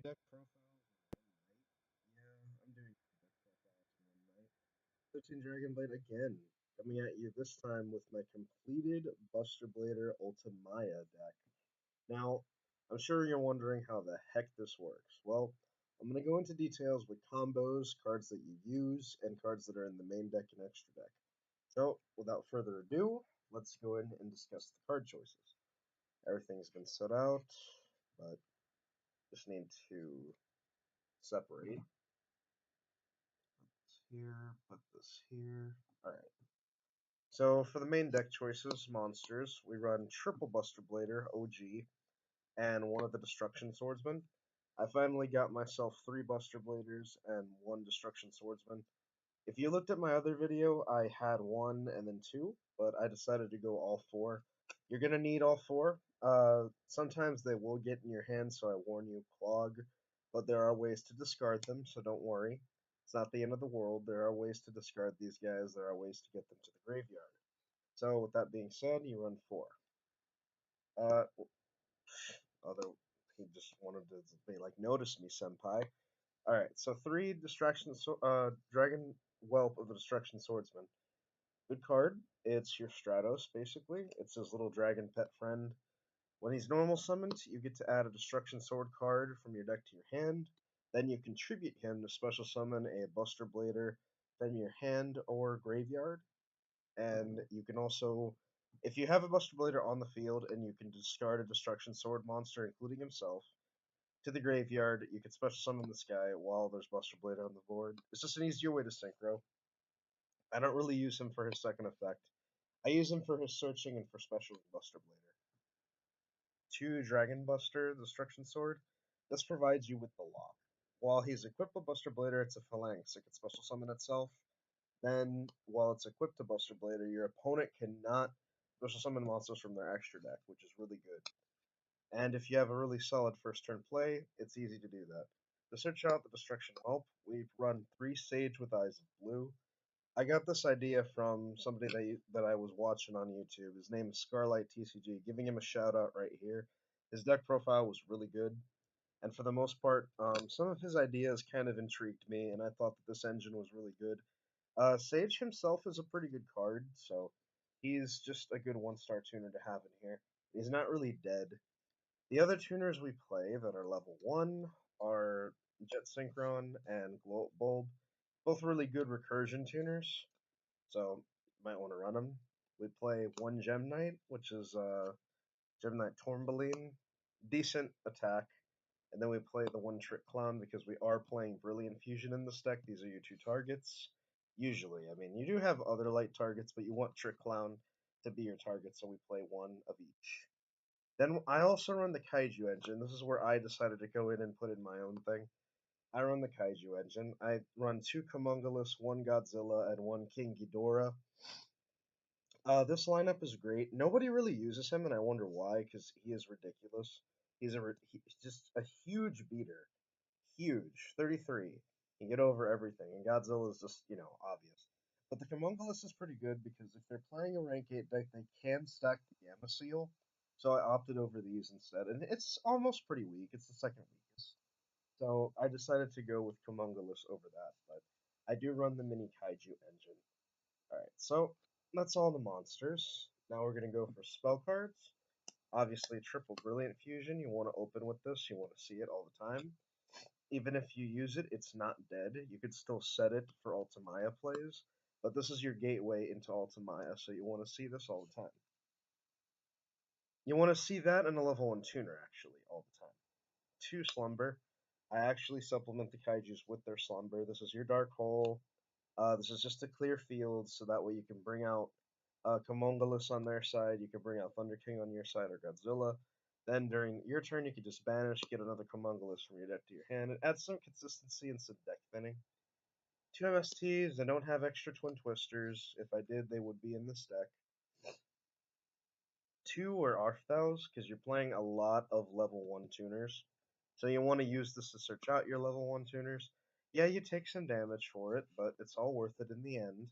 Deck profiles in 1 night? Yeah, I'm doing deck profiles in 1 night. 13 Dragon Blade again, coming at you this time with my completed Buster Blader Ultimaya deck. Now, I'm sure you're wondering how the heck this works. Well, I'm going to go into details with combos, cards that you use, and cards that are in the main deck and extra deck. So, without further ado, let's go in and discuss the card choices. Everything's been set out, but just need to separate. Here, put this here. Alright. So for the main deck choices, monsters, we run Triple Buster Blader, OG, and one of the Destruction Swordsmen. I finally got myself 3 Buster Bladers and 1 Destruction Swordsman. If you looked at my other video, I had 1 and then 2, but I decided to go all 4. You're going to need all 4. Sometimes they will get in your hand, so I warn you, clog, but there are ways to discard them, so don't worry. It's not the end of the world. There are ways to discard these guys. There are ways to get them to the graveyard. So with that being said, you run 4. Uh, although he just wanted to be like, notice me, senpai. All right, so 3 Dragon Whelp of the Destruction Swordsman. Good card. It's your Stratos, basically. It's his little dragon pet friend. When he's normal summoned, you get to add a Destruction Sword card from your deck to your hand. Then you contribute him to special summon a Buster Blader from your hand or graveyard. And you can also, if you have a Buster Blader on the field and you can discard a Destruction Sword monster, including himself, to the graveyard, you can special summon this guy while there's Buster Blader on the board. It's just an easier way to synchro. I don't really use him for his second effect. I use him for his searching and for special Buster Blader. 2 Dragon Buster, the Destruction Sword. This provides you with the lock. While he's equipped with Buster Blader, it's a phalanx. It can special summon itself. Then, while it's equipped to Buster Blader, your opponent cannot special summon monsters from their extra deck, which is really good. And if you have a really solid first turn play, it's easy to do that. To search out the Destruction Whelp, we've run 3 Sage with Eyes of Blue. I got this idea from somebody that I was watching on YouTube. His name is Scarlight TCG. Giving him a shout out right here. His deck profile was really good, and for the most part, some of his ideas kind of intrigued me, and I thought that this engine was really good. Sage himself is a pretty good card, so he's just a good 1-star tuner to have in here. He's not really dead. The other tuners we play that are level 1 are Jet Synchron and Glow Bulb, both really good recursion tuners, so you might want to run them. We play 1 Gem Knight, which is Gem Knight Tourmaline, decent attack, and then we play the 1 Trick Clown because we are playing Brilliant Fusion in this deck. These are your 2 targets. Usually, I mean, you do have other light targets, but you want Trick Clown to be your target, so we play 1 of each. Then I also run the Kaiju engine. This is where I decided to go in and put in my own thing. I run the Kaiju engine. I run 2 Cumulus, 1 Godzilla, and 1 King Ghidorah. This lineup is great. Nobody really uses him, and I wonder why, because he is ridiculous. He's just a huge beater. Huge. 33. He can get over everything, and Godzilla is just, obvious. But the Cumulus is pretty good because if they're playing a rank 8 deck, they can stack the Gamma Seal. So I opted over these instead, and it's almost pretty weak. It's the second weakest. So I decided to go with Cumulus over that, but I do run the mini Kaiju engine. Alright, so that's all the monsters. Now we're going to go for spell cards. Obviously, triple Brilliant Fusion. You want to open with this. You want to see it all the time. Even if you use it, it's not dead. You could still set it for Ultimaya plays. But this is your gateway into Ultimaya, so you want to see this all the time. You want to see that in a level 1 tuner, actually, all the time. 2 Slumber. I actually supplement the Kaijus with their Slumber. This is your Dark Hole. This is just to clear fields, so that way you can bring out Cumulus on their side, you can bring out Thunder King on your side, or Godzilla. Then during your turn, you can just banish, get another Cumulus from your deck to your hand. It adds some consistency and some deck thinning. 2 MSTs, I don't have extra Twin Twisters. If I did, they would be in this deck. 2 are Arthals, because you're playing a lot of level 1 tuners. So you want to use this to search out your level 1 tuners. Yeah, you take some damage for it, but it's all worth it in the end.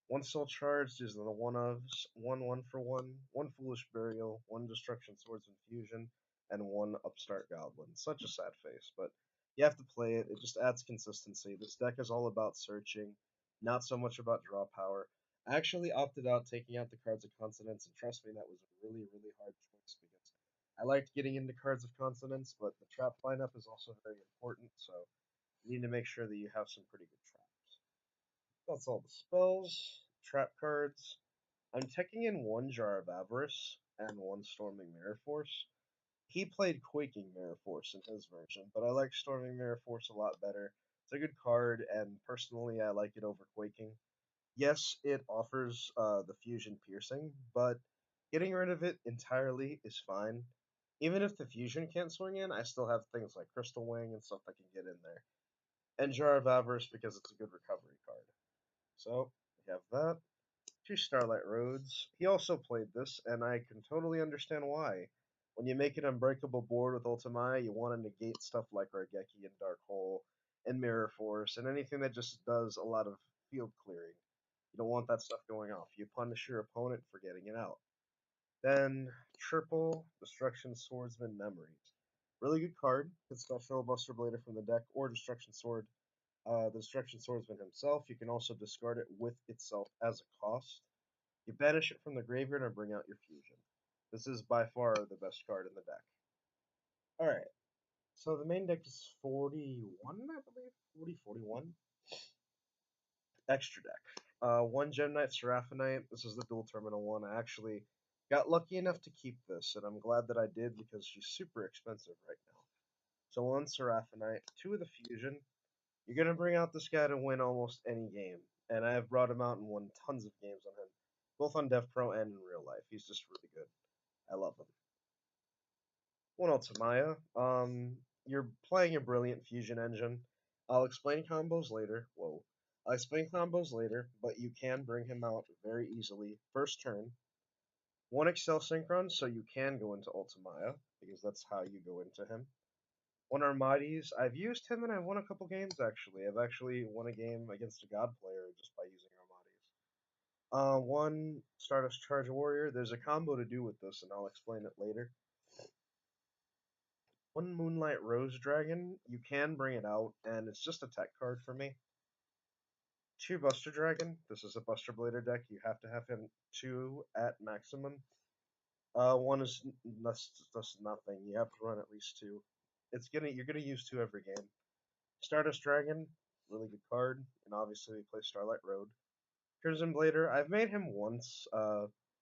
1 Soul Charged is the one of 1 1 for 1, 1 Foolish Burial, 1 Destruction Swords Infusion. and one Upstart Goblin. Such a sad face, but you have to play it. It just adds consistency. This deck is all about searching, not so much about draw power. I actually opted out taking out the Cards of Consonance, and trust me, that was a really, really hard choice because I liked getting into Cards of Consonance, but the trap lineup is also very important, so you need to make sure that you have some pretty good traps. That's all the spells, trap cards. I'm taking in one Jar of Avarice and one Storming Mirror Force. He played Quaking Mirror Force in his version, but I like Storming Mirror Force a lot better. It's a good card, and personally, I like it over Quaking. Yes, it offers the fusion piercing, but getting rid of it entirely is fine. Even if the fusion can't swing in, I still have things like Crystal Wing and stuff that can get in there. And Jar of Avarice because it's a good recovery card. So, we have that. Two Starlight Roads. He also played this, and I can totally understand why. When you make an unbreakable board with Ultimaya, you want to negate stuff like Raigeki and Dark Hole and Mirror Force and anything that just does a lot of field clearing. You don't want that stuff going off. You punish your opponent for getting it out. Then triple Destruction Swordsman Memories. Really good card. Can special Buster Blader from the deck or Destruction Sword. The Destruction Swordsman himself. You can also discard it with itself as a cost. You banish it from the graveyard and bring out your fusion. This is by far the best card in the deck. Alright, so the main deck is 41, I believe? 40, 41. Extra deck. One Gem Knight Seraphonite. This is the dual terminal one. I actually got lucky enough to keep this, and I'm glad that I did because she's super expensive right now. So one Seraphonite, two of the fusion. You're gonna bring out this guy to win almost any game, and I have brought him out and won tons of games on him, both on Dev Pro and in real life. He's just really good. I love him. One Ultimaya. You're playing a brilliant fusion engine. I'll explain combos later. Whoa. I'll explain combos later, but you can bring him out very easily. First turn. One Excel Synchron, so you can go into Ultimaya, because that's how you go into him. One Armades. I've used him and I won a couple games actually. I've actually won a game against a God player just by using Armades. One Stardust Charge Warrior. There's a combo to do with this, and I'll explain it later. One Moonlight Rose Dragon, you can bring it out, and it's just a tech card for me. Two Buster Dragon, this is a Buster Blader deck, you have to have him two at maximum. One is that's nothing, you have to run at least two. You're gonna use two every game. Stardust Dragon, really good card, and obviously we play Starlight Road. Crimson Blader, I've made him once.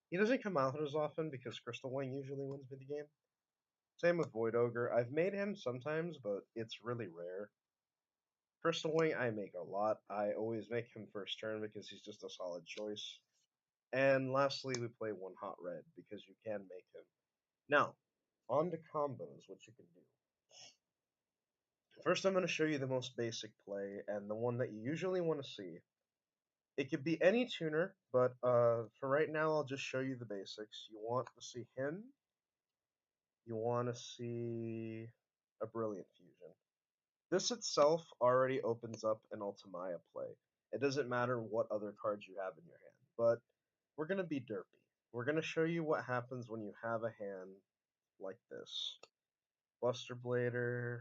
He doesn't come out as often because Crystal Wing usually wins me the game. Same with Void Ogre. I've made him sometimes, but it's really rare. Crystal Wing, I make a lot. I always make him first turn because he's just a solid choice. And lastly, we play one Hot Red because you can make him. Now, on to combos, what you can do. First, I'm going to show you the most basic play and the one that you usually want to see. It could be any tuner, but for right now, I'll just show you the basics. You want to see him. You want to see a Brilliant Fusion. This itself already opens up an Ultimaya play. It doesn't matter what other cards you have in your hand, but we're going to be derpy. We're going to show you what happens when you have a hand like this. Buster Blader,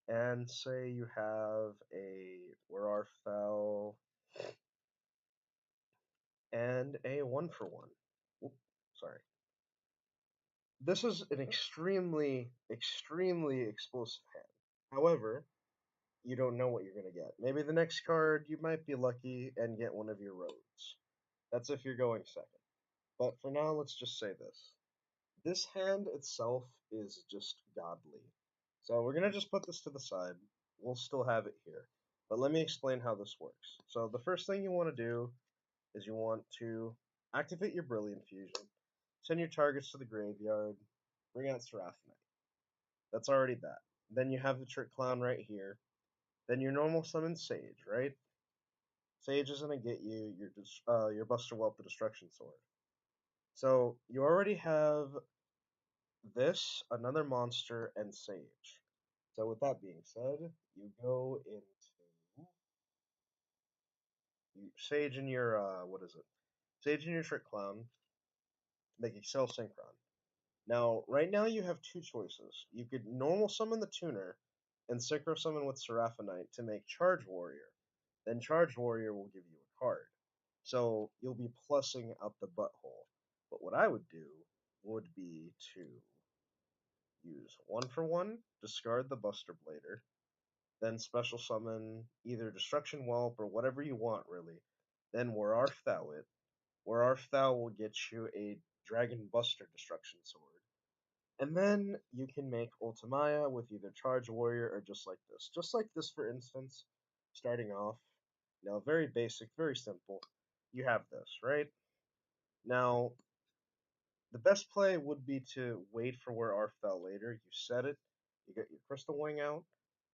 and say you have a Where Are Fell, and a 1-for-1. Oop, sorry. This is an extremely, extremely explosive hand. However, you don't know what you're going to get. Maybe the next card you might be lucky and get one of your roads. That's if you're going second. But for now, let's just say this. This hand itself is just godly. So we're going to just put this to the side. We'll still have it here. But let me explain how this works. So the first thing you want to do is you want to activate your Brilliant Fusion, send your targets to the graveyard, bring out Seraphonite. That's already that. Then you have the Trick Clown right here. Then your normal summon Sage, right? Sage is gonna get you your Buster Whelp, the Destruction Sword. So you already have this, another monster, and Sage. So with that being said, you go into Sage in your what is it? Sage in your Trick Clown, make Excel Synchron. Now, right now you have two choices. You could normal summon the tuner and synchro summon with Seraphonite to make Charge Warrior. Then Charge Warrior will give you a card. So you'll be plussing out the butthole. But what I would do would be to use 1 for 1, discard the Buster Blader, then special summon either Destruction Whelp or whatever you want, really. Then where Art Thou it. Where Art Thou will get you a Dragon Buster Destruction Sword. And then you can make Ultimaya with either Charge Warrior or just like this. Just like this, for instance, starting off. Now, very basic, very simple. You have this, right? Now, the best play would be to wait for where R fell later. You set it, you get your Crystal Wing out,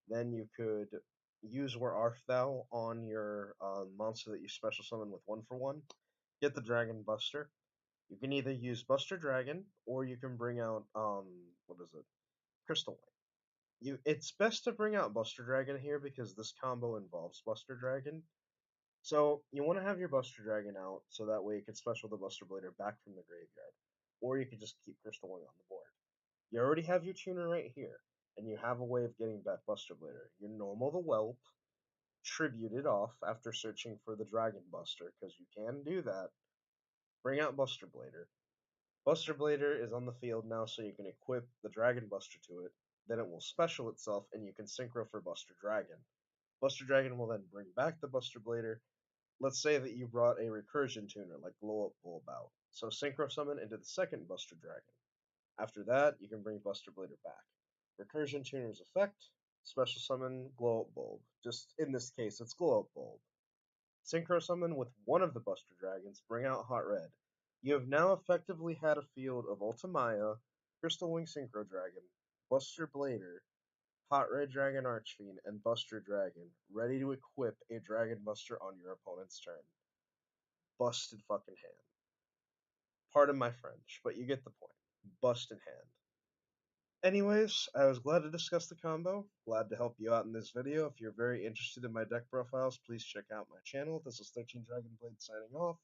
then you could use where R fell on your monster that you special summon with 1 for 1. Get the Dragon Buster. You can either use Buster Dragon or you can bring out what is it? Crystal Wing. It's best to bring out Buster Dragon here because this combo involves Buster Dragon. So you want to have your Buster Dragon out so that way you can special the Buster Blader back from the graveyard. Or you could just keep Crystal Wing on the board. You already have your tuner right here, and you have a way of getting back Buster Blader. You normal the Whelp, tribute it off after searching for the Dragon Buster, because you can do that. Bring out Buster Blader. Buster Blader is on the field now, so you can equip the Dragon Buster to it. Then it will special itself, and you can synchro for Buster Dragon. Buster Dragon will then bring back the Buster Blader. Let's say that you brought a recursion tuner like Glow Up Bulb out. So synchro summon into the second Buster Dragon. After that, you can bring Buster Blader back. Recursion tuner's effect, special summon Glow Up Bulb. Just in this case, it's Glow Up Bulb. Synchro summon with one of the Buster Dragons, bring out Hot Red. You have now effectively had a field of Ultimaya, Crystal Wing Synchro Dragon, Buster Blader, Hot Red Dragon Archfiend, and Buster Dragon, ready to equip a Dragon Buster on your opponent's turn. Busted fucking hand. Pardon my French, but you get the point. Busted hand. Anyways, I was glad to discuss the combo. Glad to help you out in this video. If you're very interested in my deck profiles, please check out my channel. This is 13 Dragon Blade signing off.